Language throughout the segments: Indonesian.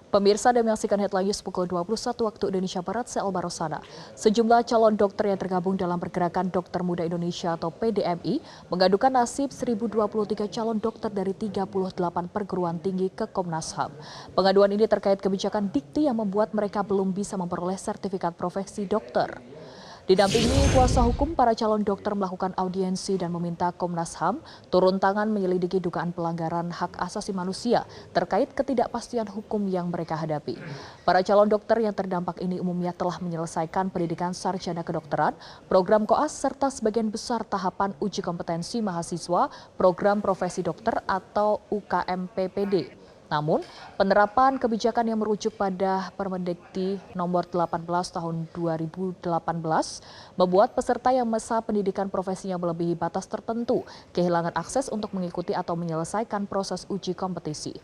Pemirsa dan menyaksikan headline news pukul 21 waktu Indonesia Barat, saya Alba Rosana. Sejumlah calon dokter yang tergabung dalam Pergerakan Dokter Muda Indonesia atau PDMI mengadukan nasib 1.023 calon dokter dari 38 perguruan tinggi ke Komnas HAM. Pengaduan ini terkait kebijakan dikti yang membuat mereka belum bisa memperoleh sertifikat profesi dokter. Didampingi kuasa hukum, para calon dokter melakukan audiensi dan meminta Komnas HAM turun tangan menyelidiki dugaan pelanggaran hak asasi manusia terkait ketidakpastian hukum yang mereka hadapi. Para calon dokter yang terdampak ini umumnya telah menyelesaikan pendidikan sarjana kedokteran, program koas, serta sebagian besar tahapan uji kompetensi mahasiswa program profesi dokter atau UKMPPD. Namun, penerapan kebijakan yang merujuk pada Permendikti nomor 18 tahun 2018 membuat peserta yang masa pendidikan profesinya melebihi batas tertentu kehilangan akses untuk mengikuti atau menyelesaikan proses uji kompetisi.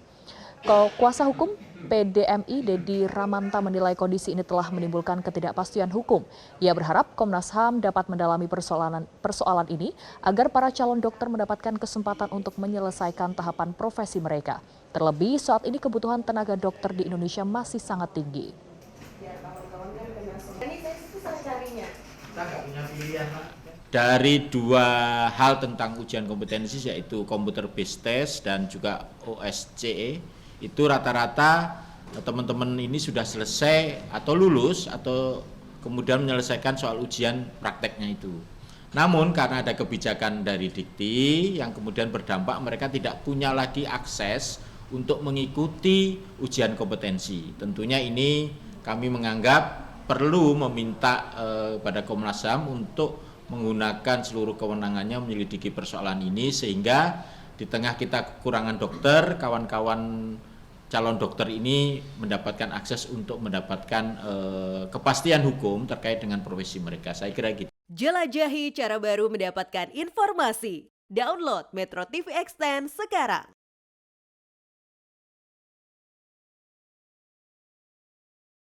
Kuasa hukum PDMI Dedi Ramanta menilai kondisi ini telah menimbulkan ketidakpastian hukum. Ia berharap Komnas HAM dapat mendalami persoalan ini agar para calon dokter mendapatkan kesempatan untuk menyelesaikan tahapan profesi mereka. Terlebih saat ini kebutuhan tenaga dokter di Indonesia masih sangat tinggi. Dari dua hal tentang ujian kompetensi, yaitu computer based test dan juga OSCE, itu rata-rata teman-teman ini sudah selesai atau lulus atau kemudian menyelesaikan soal ujian prakteknya itu. Namun karena ada kebijakan dari Dikti yang kemudian berdampak mereka tidak punya lagi akses untuk mengikuti ujian kompetensi. Tentunya ini kami menganggap perlu meminta pada Komnas HAM untuk menggunakan seluruh kewenangannya menyelidiki persoalan ini, sehingga di tengah kita kekurangan dokter, kawan-kawan calon dokter ini mendapatkan akses untuk mendapatkan kepastian hukum terkait dengan profesi mereka. Saya kira gitu. Jelajahi cara baru mendapatkan informasi. Download Metro TV Extend sekarang.